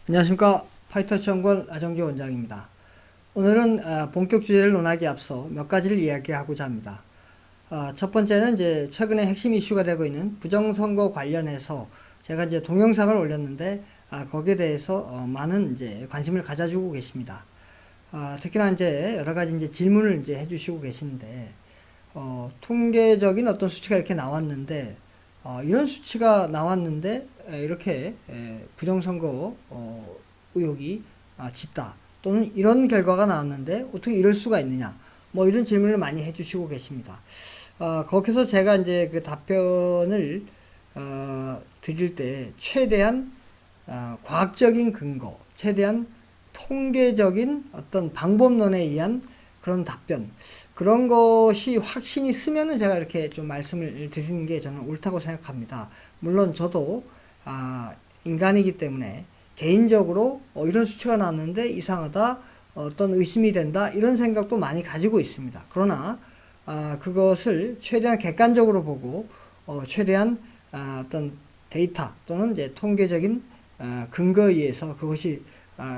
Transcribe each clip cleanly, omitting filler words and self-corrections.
안녕하십니까. 파이터치 연구원 아정규 원장입니다. 오늘은 본격 주제를 논하기 앞서 몇 가지를 이야기하고자 합니다. 첫 번째는 이제 최근에 핵심 이슈가 되고 있는 부정선거 관련해서 제가 이제 동영상을 올렸는데 거기에 대해서 많은 이제 관심을 가져주고 계십니다. 특히나 이제 여러 가지 이제 질문을 이제 해주시고 계시는데 통계적인 어떤 수치가 이렇게 나왔는데 이런 수치가 나왔는데 이렇게 부정선거 의혹이 짙다 또는 이런 결과가 나왔는데 어떻게 이럴 수가 있느냐 뭐 이런 질문을 많이 해주시고 계십니다. 거기서 제가 이제 그 답변을 드릴 때 최대한 과학적인 근거, 최대한 통계적인 어떤 방법론에 의한 그런 답변, 그런 것이 확신이 쓰면은 제가 이렇게 좀 말씀을 드리는 게 저는 옳다고 생각합니다. 물론 저도 인간이기 때문에 개인적으로 이런 수치가 나왔는데 이상하다, 어떤 의심이 된다, 이런 생각도 많이 가지고 있습니다. 그러나 그것을 최대한 객관적으로 보고 최대한 어떤 데이터 또는 이제 통계적인 근거에 의해서 그것이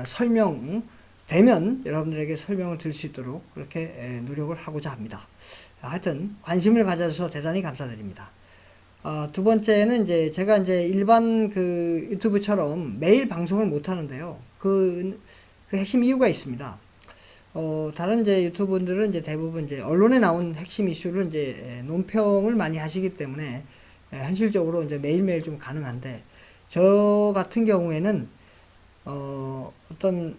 설명되면 여러분들에게 설명을 드릴 수 있도록 그렇게 노력을 하고자 합니다. 하여튼 관심을 가져주셔서 대단히 감사드립니다. 두 번째는 이제 제가 이제 일반 그 유튜브처럼 매일 방송을 못 하는데요. 그 핵심 이유가 있습니다. 다른 이제 유튜브분들은 이제 대부분 이제 언론에 나온 핵심 이슈를 이제 논평을 많이 하시기 때문에 현실적으로 이제 매일매일 좀 가능한데 저 같은 경우에는 어떤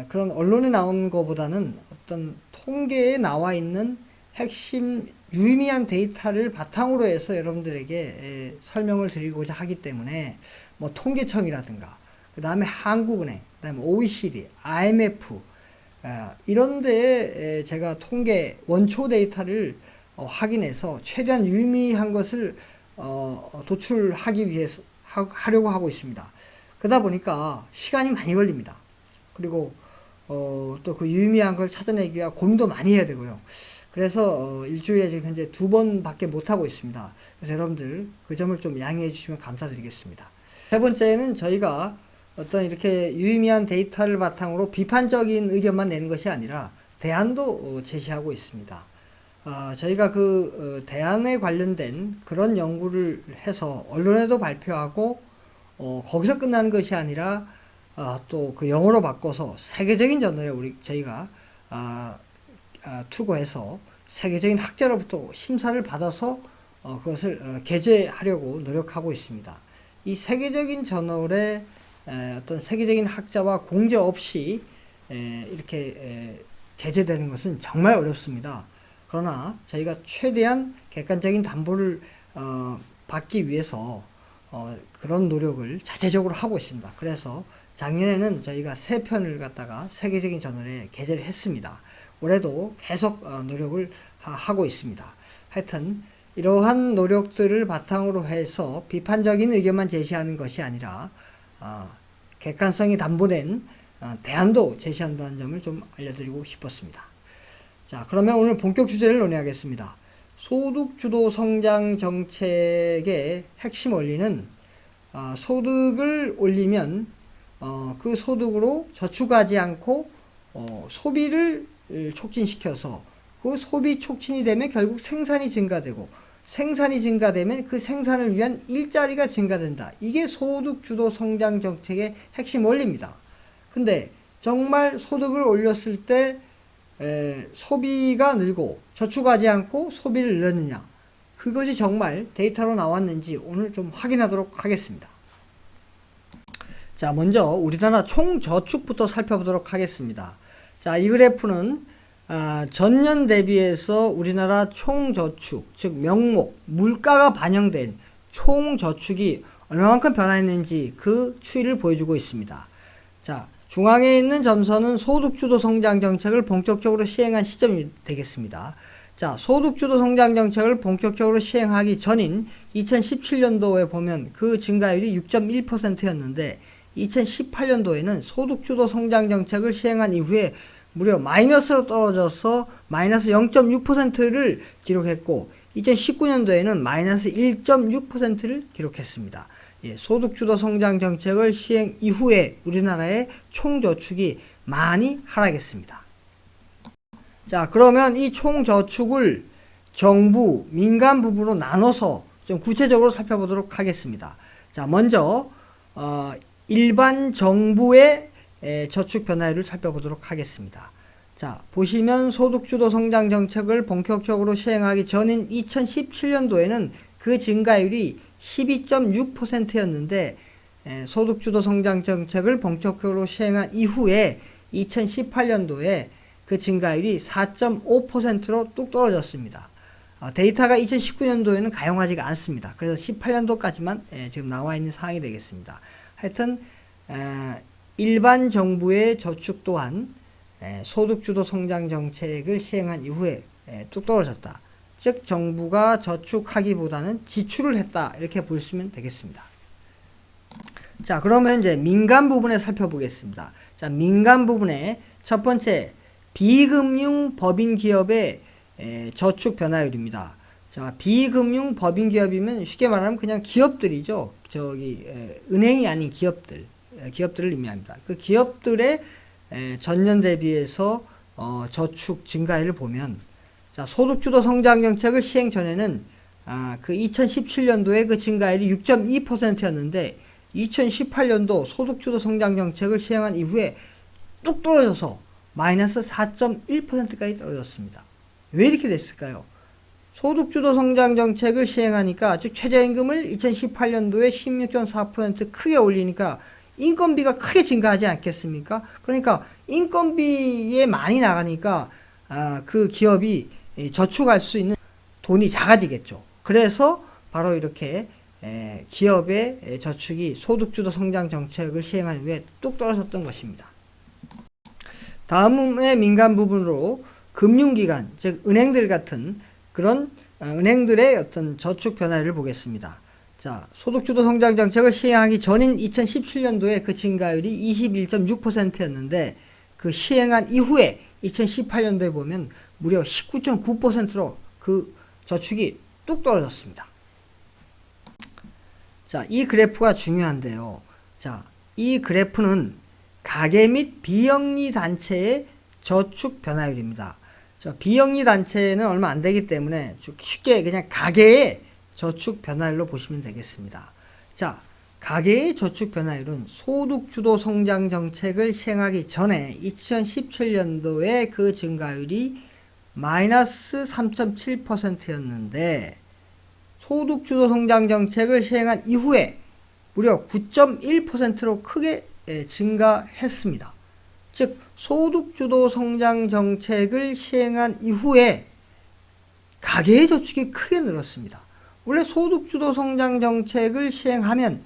그런 언론에 나온 것보다는 어떤 통계에 나와 있는 핵심 유의미한 데이터를 바탕으로 해서 여러분들에게 설명을 드리고자 하기 때문에 뭐 통계청이라든가 그 다음에 한국은행, 그 다음에 OECD, IMF 이런 데에 제가 통계 원초 데이터를 확인해서 최대한 유의미한 것을 도출하기 위해서 하려고 하고 있습니다. 그러다 보니까 시간이 많이 걸립니다. 그리고 또 그 유의미한 걸 찾아내기 위해 고민도 많이 해야 되고요. 그래서 일주일에 지금 현재 2번밖에 못 하고 있습니다. 그래서 여러분들 그 점을 좀 양해해 주시면 감사드리겠습니다. 세 번째는 저희가 어떤 이렇게 유의미한 데이터를 바탕으로 비판적인 의견만 내는 것이 아니라 대안도 제시하고 있습니다. 저희가 그 대안에 관련된 그런 연구를 해서 언론에도 발표하고 거기서 끝나는 것이 아니라 또 그 영어로 바꿔서 세계적인 저널에 저희가 투고해서 세계적인 학자로부터 심사를 받아서 그것을 게재하려고 노력하고 있습니다. 이 세계적인 저널에 어떤 세계적인 학자와 공제 없이 이렇게 게재되는 것은 정말 어렵습니다. 그러나 저희가 최대한 객관적인 담보를 받기 위해서 그런 노력을 자체적으로 하고 있습니다. 그래서 작년에는 저희가 3편을 갖다가 세계적인 저널에 게재를 했습니다. 올해도 계속 노력을 하고 있습니다. 하여튼 이러한 노력들을 바탕으로 해서 비판적인 의견만 제시하는 것이 아니라 객관성이 담보된 대안도 제시한다는 점을 좀 알려드리고 싶었습니다. 자, 그러면 오늘 본격 주제를 논의하겠습니다. 소득주도 성장 정책의 핵심 원리는 소득을 올리면 그 소득으로 저축하지 않고 소비를 촉진시켜서 그 소비 촉진이 되면 결국 생산이 증가되고 생산이 증가되면 그 생산을 위한 일자리가 증가된다. 이게 소득주도 성장 정책의 핵심 원리입니다. 근데 정말 소득을 올렸을 때 소비가 늘고 저축하지 않고 소비를 늘렸느냐, 그것이 정말 데이터로 나왔는지 오늘 좀 확인하도록 하겠습니다. 자, 먼저 우리나라 총저축부터 살펴보도록 하겠습니다. 자, 이 그래프는 전년 대비해서 우리나라 총저축, 즉 명목, 물가가 반영된 총저축이 얼마만큼 변화했는지 그 추이를 보여주고 있습니다. 자, 중앙에 있는 점선은 소득주도 성장 정책을 본격적으로 시행한 시점이 되겠습니다. 자, 소득주도 성장 정책을 본격적으로 시행하기 전인 2017년도에 보면 그 증가율이 6.1%였는데 2018년도에는 소득주도 성장 정책을 시행한 이후에 무려 마이너스로 떨어져서 마이너스 0.6%를 기록했고 2019년도에는 마이너스 1.6%를 기록했습니다. 소득주도 성장 정책을 시행 이후에 우리나라의 총저축이 많이 하락했습니다. 자, 그러면 이 총저축을 정부, 민간 부분으로 나눠서 좀 구체적으로 살펴보도록 하겠습니다. 자, 먼저 일반 정부의 저축 변화율을 살펴보도록 하겠습니다. 자, 보시면 소득주도 성장 정책을 본격적으로 시행하기 전인 2017년도에는 그 증가율이 12.6%였는데 소득주도 성장 정책을 본격적으로 시행한 이후에 2018년도에 그 증가율이 4.5%로 뚝 떨어졌습니다. 데이터가 2019년도에는 가용하지가 않습니다. 그래서 18년도까지만 지금 나와 있는 사항이 되겠습니다. 하여튼 일반 정부의 저축 또한 소득주도 성장 정책을 시행한 이후에 뚝 떨어졌다. 즉 정부가 저축하기보다는 지출을 했다, 이렇게 보시면 되겠습니다. 자, 그러면 이제 민간 부분에 살펴보겠습니다. 자, 민간 부분에 첫 번째 비금융 법인 기업의 저축 변화율입니다. 자, 비금융 법인 기업이면 쉽게 말하면 그냥 기업들이죠. 은행이 아닌 기업들을 의미합니다. 그 기업들의 전년 대비해서 저축 증가율을 보면, 자, 소득주도 성장 정책을 시행 전에는 그 2017년도에 그 증가율이 6.2%였는데 2018년도 소득주도 성장 정책을 시행한 이후에 뚝 떨어져서 마이너스 4.1%까지 떨어졌습니다. 왜 이렇게 됐을까요? 소득주도 성장 정책을 시행하니까, 즉 최저임금을 2018년도에 16.4% 크게 올리니까 인건비가 크게 증가하지 않겠습니까? 그러니까 인건비에 많이 나가니까 그 기업이 저축할 수 있는 돈이 작아지겠죠. 그래서 바로 이렇게 기업의 저축이 소득주도 성장 정책을 시행한 후에 뚝 떨어졌던 것입니다. 다음에 민간 부분으로 금융기관, 즉 은행들 같은 그런 은행들의 어떤 저축 변화를 보겠습니다. 자, 소득주도 성장 정책을 시행하기 전인 2017년도에 그 증가율이 21.6%였는데 그 시행한 이후에 2018년도에 보면 무려 19.9%로 그 저축이 뚝 떨어졌습니다. 자, 이 그래프가 중요한데요. 자, 이 그래프는 가계 및 비영리 단체의 저축 변화율입니다. 자, 비영리 단체는 얼마 안 되기 때문에 쉽게 그냥 가계의 저축 변화율로 보시면 되겠습니다. 자, 가계의 저축 변화율은 소득주도 성장 정책을 시행하기 전에 2017년도에 그 증가율이 마이너스 3.7%였는데 소득주도 성장 정책을 시행한 이후에 무려 9.1%로 크게 증가했습니다. 즉 소득주도 성장 정책을 시행한 이후에 가계의 저축이 크게 늘었습니다. 원래 소득주도 성장 정책을 시행하면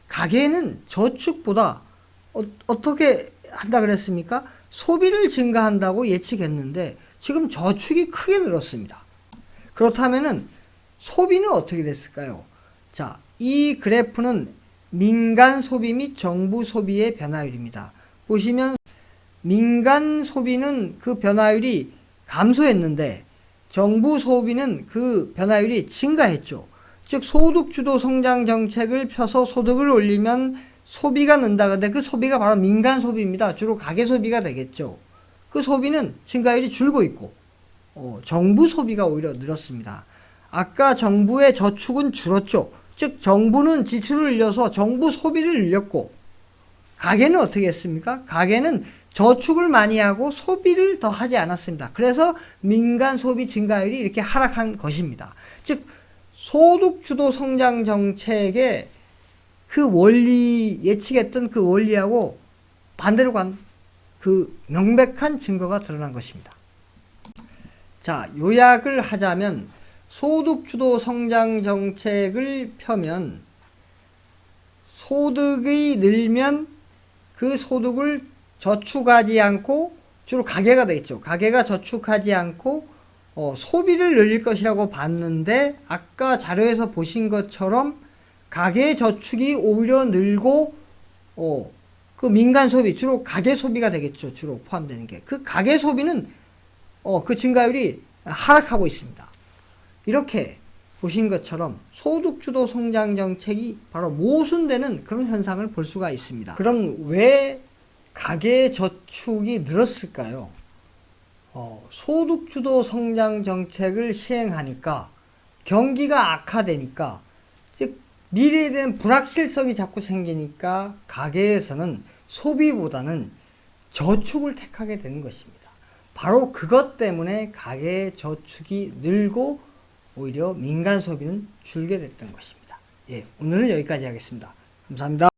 가계는 저축보다 어떻게 한다 그랬습니까? 소비를 증가한다고 예측했는데 지금 저축이 크게 늘었습니다. 그렇다면은 소비는 어떻게 됐을까요? 자, 이 그래프는 민간 소비 및 정부 소비의 변화율입니다. 보시면 민간 소비는 그 변화율이 감소했는데 정부 소비는 그 변화율이 증가했죠. 즉 소득주도 성장 정책을 펴서 소득을 올리면 소비가 는다. 근데 그 소비가 바로 민간 소비입니다. 주로 가계 소비가 되겠죠. 그 소비는 증가율이 줄고 있고 정부 소비가 오히려 늘었습니다. 아까 정부의 저축은 줄었죠. 즉 정부는 지출을 늘려서 정부 소비를 늘렸고 가계는 어떻게 했습니까? 가계는 저축을 많이 하고 소비를 더 하지 않았습니다. 그래서 민간 소비 증가율이 이렇게 하락한 것입니다. 즉 소득주도 성장 정책의 그 원리, 예측했던 그 원리하고 반대로 간 그 명백한 증거가 드러난 것입니다. 자, 요약을 하자면 소득주도 성장 정책을 펴면 소득이 늘면 그 소득을 저축하지 않고 주로 가계가 되겠죠. 가계가 저축하지 않고 소비를 늘릴 것이라고 봤는데 아까 자료에서 보신 것처럼 가계 저축이 오히려 늘고 그 민간 소비, 주로 가계 소비가 되겠죠. 주로 포함되는 게. 그 가계 소비는 그 증가율이 하락하고 있습니다. 이렇게 보신 것처럼 소득주도 성장 정책이 바로 모순되는 그런 현상을 볼 수가 있습니다. 그럼 왜 가계 저축이 늘었을까요? 소득주도 성장 정책을 시행하니까 경기가 악화되니까, 즉 미래에 대한 불확실성이 자꾸 생기니까 가계에서는 소비보다는 저축을 택하게 되는 것입니다. 바로 그것 때문에 가계 저축이 늘고 오히려 민간 소비는 줄게 됐던 것입니다. 예, 오늘은 여기까지 하겠습니다. 감사합니다.